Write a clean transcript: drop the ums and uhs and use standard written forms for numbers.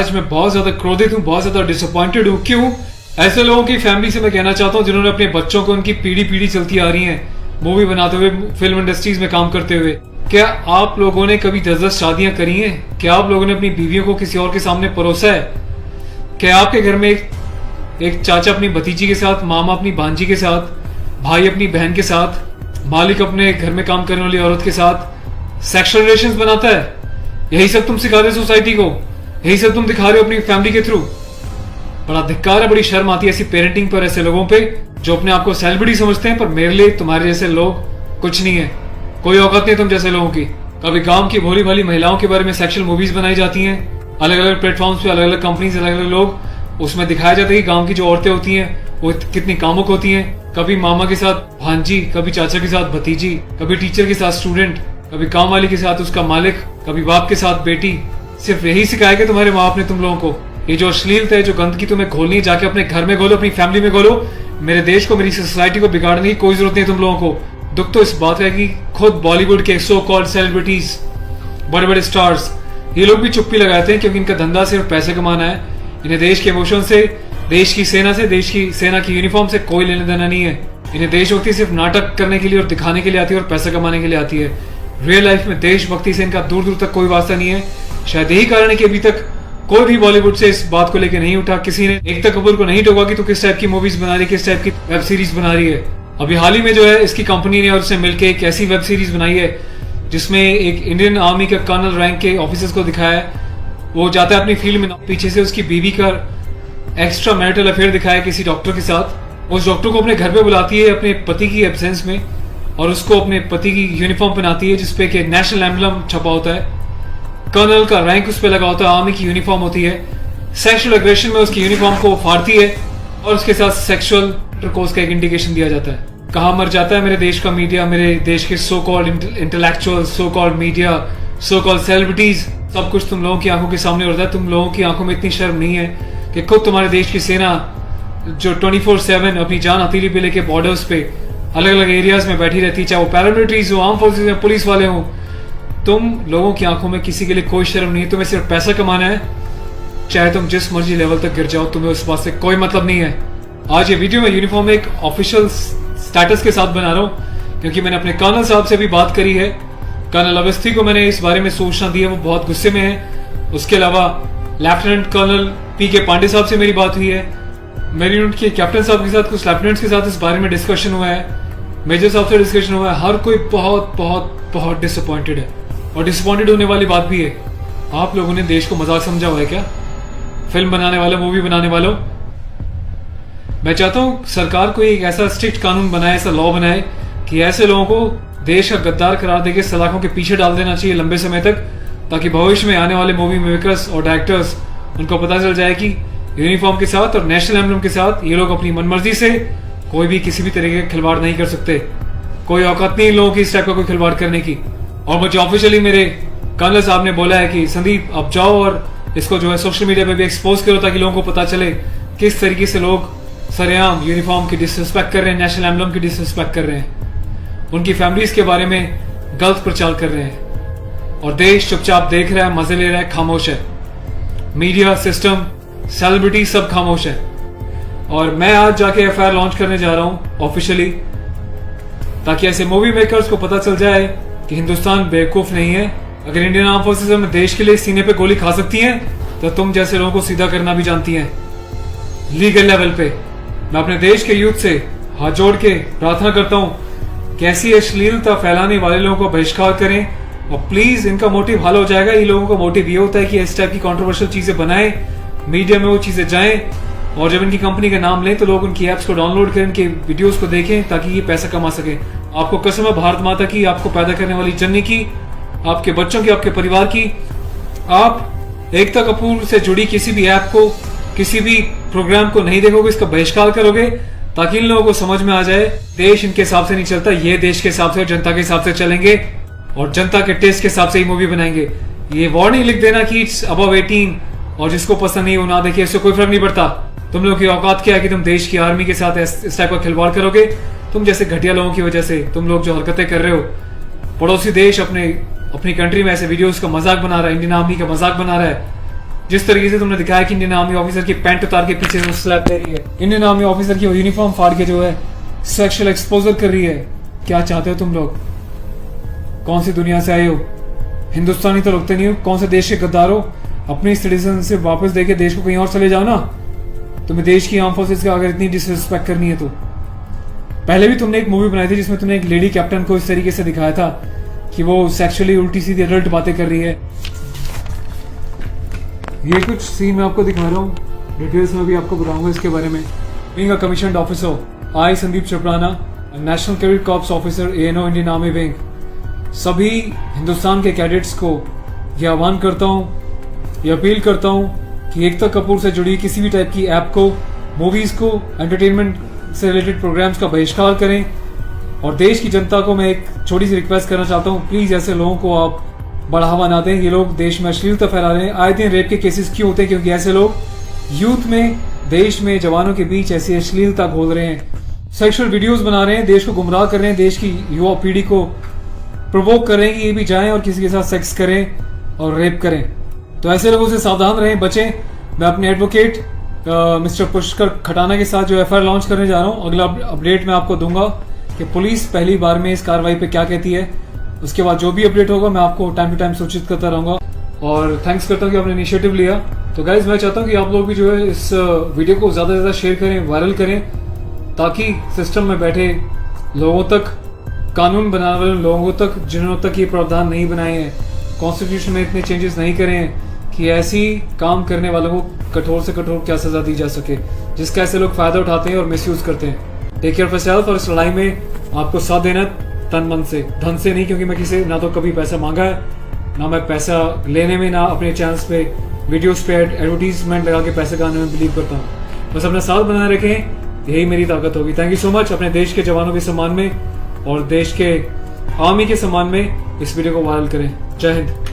आज मैं बहुत ज्यादा क्रोधित हूँ, बहुत ज्यादा डिसअपॉइंटेड हूँ। क्यों? ऐसे लोगों की फैमिली से मैं कहना चाहता हूँ जिन्होंने अपने बच्चों को उनकी पीढ़ी पीढ़ी चलती आ रही है मूवी बनाते हुए, फिल्म इंडस्ट्रीज में काम करते हुए। क्या आप लोगों ने कभी 10-10 शादियां करी हैं? क्या आप लोगों ने अपनी बीवियों को किसी और के सामने परोसा है? क्या आपके घर में एक चाचा अपनी भतीजी के साथ, मामा अपनी भांजी के साथ, भाई अपनी बहन के साथ, मालिक अपने घर में काम करने वाली औरत के साथ सेक्सुअल रिलेशंस बनाता है? यही सब तुम सिखा रहे हो सोसाइटी को? यही सब तुम दिखा रहे हो अपनी फैमिली के थ्रू? बड़ा धिक्कार है, बड़ी शर्म आती है ऐसी पेरेंटिंग पर, ऐसे लोगों पे जो अपने आप को सेलिब्रिटी समझते हैं। पर मेरे लिए तुम्हारे जैसे लोग कुछ नहीं है, कोई औकात नहीं तुम जैसे लोगों की। कभी गांव की भोली भाली महिलाओं के बारे में सेक्सुअल मूवीज बनाई जाती हैं, अलग अलग प्लेटफॉर्म्स पे, अलग अलग कंपनीज, अलग अलग लोग, उसमें दिखाया जाता है कि गांव की जो औरतें होती हैं वो कितनी कामुक होती हैं। कभी मामा के साथ भांजी, कभी चाचा के साथ भतीजी, कभी टीचर के साथ स्टूडेंट, कभी काम वाली के साथ उसका मालिक, कभी बाप के साथ बेटी। सिर्फ यही सिखाया कि तुम्हारे माँ बाप ने तुम लोगों को? ये जो अश्लीलता है, जो गंदगी तुम्हें घोलनी है, जाके अपने घर में घोलो, अपनी फैमिली में घोलो। मेरे देश को, मेरी सोसाइटी को बिगाड़ने की कोई जरूरत नहीं है तुम लोगों को। दुख तो इस बात का है कि खुद बॉलीवुड के सो कॉल्ड सेलिब्रिटीज, बड़े बड़े स्टार्स, ये लोग भी चुप्पी लगाते हैं क्योंकि इनका धंधा सिर्फ पैसे कमाना है। इन्हें देश के इमोशन से, देश की सेना से, देश की सेना की यूनिफॉर्म से कोई लेना देना नहीं है। इन्हें देशभक्ति सिर्फ नाटक करने के लिए और दिखाने के लिए आती है और पैसा कमाने के लिए आती है। रियल लाइफ में देशभक्ति से इनका दूर दूर तक कोई वास्ता नहीं है। शायद यही कारण है कि अभी तक कोई भी बॉलीवुड से इस बात को लेकर नहीं उठा, किसी ने एकता कपूर को नहीं टोका कि तू किस टाइप की मूवीज बना रही है, किस टाइप की वेब सीरीज बना रही है। अभी हाल ही में जो है इसकी कंपनी ने और उसने मिलकर एक ऐसी वेब सीरीज बनाई है जिसमें एक इंडियन आर्मी का कर्नल रैंक के ऑफिसर्स को दिखाया है। वो जाता है अपनी फील्ड में, पीछे से उसकी बीवी का एक्स्ट्रा मैरिटल अफेयर दिखाया है किसी डॉक्टर के साथ। उस डॉक्टर को अपने घर पे बुलाती है अपने पति की एब्सेंस में और उसको अपने पति की यूनिफॉर्म पहनाती है जिसपे कि नेशनल एम्बलम छपा होता है, कर्नल का रैंक उस पर लगा होता है, आर्मी की यूनिफॉर्म होती है। सेक्सुअल एग्रेशन में उसकी यूनिफॉर्म को फाड़ती है और उसके साथ सेक्सुअल इंटरकोर्स का एक इंडिकेशन दिया जाता है। कहाँ मर जाता है मेरे देश का मीडिया, मेरे देश के so called intellectual, so called media, so called celebrities. सब कुछ तुम लोगों की आंखों के सामने होता है। तुम लोगों की आंखों में इतनी शर्म नहीं है कि खुद तुम्हारे देश की सेना जो 24/7 अपनी जान हथेली पे लेके बॉर्डर्स पे अलग अलग एरियाज में बैठी रहती है, चाहे वो पैरामिलिट्रीज हो, आर्म फोर्सेज में, पुलिस वाले हो, तुम लोगों की आंखों में किसी के लिए कोई शर्म नहीं है। तुम्हें सिर्फ पैसा कमाना है, चाहे तुम जिस मर्जी लेवल तक गिर जाओ, तुम्हें उस बात से कोई मतलब नहीं है। आज ये वीडियो मैं यूनिफॉर्म में एक ऑफिशियल स्टेटस के साथ बना रहा हूँ क्योंकि मैंने अपने कर्नल साहब से भी बात करी है। कर्नल अवस्थी को मैंने इस बारे में सूचना दी है, वो बहुत गुस्से में है। उसके अलावा लेफ्टिनेंट कर्नल PK पांडे साहब से मेरी बात हुई है। मेरी यूनिट के कैप्टन साहब के साथ, कुछ लेफ्टिनेंट्स के साथ इस बारे में डिस्कशन हुआ है, मेजर साहब से डिस्कशन हुआ है। हर कोई बहुत बहुत बहुत डिसअपॉइंटेड है और डिसअपॉइंटेड होने वाली बात भी है। आप लोगों ने देश को मजाक समझा हुआ है क्या? फिल्म बनाने वालों, मूवी बनाने वालों, मैं चाहता हूं सरकार को एक ऐसा स्ट्रिक्ट कानून बनाए, ऐसा लॉ बनाए कि ऐसे लोगों को देश का गद्दार करार देकर सलाखों के पीछे डाल देना चाहिए लंबे समय तक, ताकि भविष्य में आने वाले मूवी मेकर्स और डायरेक्टर्स उनको पता चल जाए कि यूनिफॉर्म के साथ और नेशनल एम्बलम के साथ ये लोग अपनी मनमर्जी से कोई भी किसी भी तरीके का खिलवाड़ नहीं कर सकते। कोई औकात नहीं लोगों की इस टाइप का कोई खिलवाड़ करने की। और मुझे ऑफिशियली मेरे कर्नल साहब ने बोला है कि संदीप अब जाओ और इसको जो है सोशल मीडिया पे भी एक्सपोज करो ताकि लोगों को पता चले किस तरीके से लोग सरेआम यूनिफॉर्म की डिसरिस्पेक्ट कर रहे हैं, नेशनल एम्बलम की डिसरिस्पेक्ट कर रहे हैं, उनकी फैमिलीज के बारे में गलत प्रचार कर रहे हैं और देश चुपचाप देख रहा है, मजे ले रहा है, खामोश है। मीडिया, सिस्टम, सेलिब्रिटी सब खामोश है। और मैं आज जाके FIR लॉन्च करने जा रहा हूं ऑफिशियली, ताकि ऐसे मूवी मेकर्स को पता चल जाए कि हिंदुस्तान बेवकूफ नहीं है। अगर इंडियन आर्म फोर्सेस अपने देश के लिए सीने पे गोली खा सकती हैं तो तुम जैसे लोगों को सीधा करना भी जानती हैं लीगल लेवल पे। मैं अपने देश के यूथ से हाथ जोड़ के प्रार्थना करता हूं कि ऐसी अश्लीलता फैलाने वाले लोगों को बहिष्कार करें और प्लीज इनका मोटिव हल हो जाएगा। इन लोगों का मोटिव ये होता है कि इस टाइप की कंट्रोवर्शियल चीजें बनाएं, मीडिया में वो चीजें जाएं और जब इनकी कंपनी का नाम लें तो लोग उनकी एप्स को डाउनलोड करें, इनके वीडियोस को देखें ताकि ये पैसा कमा सके। आपको कसम है भारत माता की, आपको पैदा करने वाली जननी की, आपके बच्चों की, आपके परिवार की, आप एकता कपूर से जुड़ी किसी भी ऐप को, किसी भी प्रोग्राम को नहीं देखोगे, इसका बहिष्कार करोगे ताकि इन लोगों को समझ में आ जाए देश इनके हिसाब से नहीं चलता, ये देश के हिसाब से और जनता के हिसाब से चलेंगे और जनता के टेस्ट के हिसाब से ही मूवी बनाएंगे। ये वार्निंग लिख देना कि इट्स अबव 18 और जिसको पसंद नहीं वो ना देखे, इससे कोई फर्क नहीं पड़ता। तुम लोग की औकात क्या है कि तुम देश की आर्मी के साथ इस टाइप का खिलवाड़ करोगे? तुम जैसे घटिया लोगों की वजह से तुम लोग जो हरकतें कर रहे हो, पड़ोसी देश अपनी कंट्री में ऐसे वीडियोस का मजाक बना रहा है, इंडियन आर्मी का मजाक बना रहा है, जिस तरीके से तुमने दिखाया कि इंडियन आर्मी ऑफिसर की पैंट उतार के पीछे से स्लैप दे रही है, इंडियन आर्मी ऑफिसर की यूनिफॉर्म फाड़ के जो है सेक्सुअल एक्सपोजर कर रही है, क्या चाहते हो तुम लोग? कौन सी दुनिया से आए हो? हिंदुस्तानी तो लगते नहीं हो, कौन से देश के गद्दार हो? अपनी सिटीजन से वापस देके देश को कहीं और चले जाओ ना। तुम्हें देश की आर्म फोर्सेस का अगर इतनी डिसरिस्पेक्ट करनी है तो। पहले भी तुमने एक मूवी बनाई थी जिसमें तुमने एक लेडी कैप्टन को इस तरीके से दिखाया था कि वो सेक्सुअली उल्टी सीधी एडल्ट बातें कर रही है। ये कुछ सीन मैं आपको दिखा रहा हूँ, डिटेल्स में भी आपको बताऊंगा इसके बारे में। Being a commissioned officer, I Sandeep चपराना, national cadet corps officer ANO Indian army wing, सभी हिंदुस्तान के कैडेट्स को ये आह्वान करता हूँ, ये अपील करता हूँ कि एकता कपूर से जुड़ी किसी भी टाइप की ऐप को, मूवीज को, एंटरटेनमेंट से रिलेटेड प्रोग्राम्स का बहिष्कार करें। और देश की जनता को मैं एक छोटी सी रिक्वेस्ट करना चाहता हूँ, प्लीज ऐसे लोगों को आप बढ़ावा ना दें। ये लोग देश में अश्लीलता फैला रहे हैं। आए दिन रेप के केसेस क्यों होते हैं? क्योंकि ऐसे लोग यूथ में, देश में, जवानों के बीच ऐसी अश्लीलता घोल रहे हैं, सेक्सुअल वीडियोस बना रहे हैं, देश को गुमराह कर रहे हैं, देश की युवा पीढ़ी को प्रोवोक कर रहे हैं कि ये भी जाएं और किसी के साथ सेक्स करें और रेप करें। तो ऐसे लोगों से सावधान रहें, बचें। मैं अपने एडवोकेट मिस्टर पुष्कर खटाना के साथ जो FIR लॉन्च करने जा रहा हूँ, अगला अपडेट मैं आपको दूंगा कि पुलिस पहली बार में इस कार्रवाई पे क्या कहती है। उसके बाद जो भी अपडेट होगा मैं आपको टाइम टू टाइम सूचित करता रहूंगा। और थैंक्स करता हूँ कि आपने इनिशिएटिव लिया। तो गाइज मैं चाहता हूँ कि आप लोग भी जो है इस वीडियो को ज्यादा से ज्यादा शेयर करें, वायरल करें, ताकि सिस्टम में बैठे लोगों तक, कानून बनाने वाले लोगों तक, जिन्होंने तक ये प्रावधान नहीं बनाए हैं, कॉन्स्टिट्यूशन में इतने चेंजेस नहीं करे हैं कि ऐसी काम करने वालों को कठोर से कठोर क्या सजा दी जा सके, जिसका ऐसे लोग फायदा उठाते हैं और मिसयूज करते हैं। Take care of yourself. और इस लड़ाई में आपको साथ देना तन मन से, धन से नहीं, क्योंकि मैं किसी ना तो कभी पैसा मांगा है, ना मैं पैसा लेने में, ना अपने चैनल्स पे वीडियोस पे एडवर्टीजमेंट लगा के पैसे कमाने में बिलीव करता हूँ। बस अपना साथ बनाए रखें, यही मेरी ताकत होगी। Thank you so much. अपने देश के जवानों के सम्मान में और देश के आर्मी के सम्मान में इस वीडियो को वायरल करें। जय हिंद।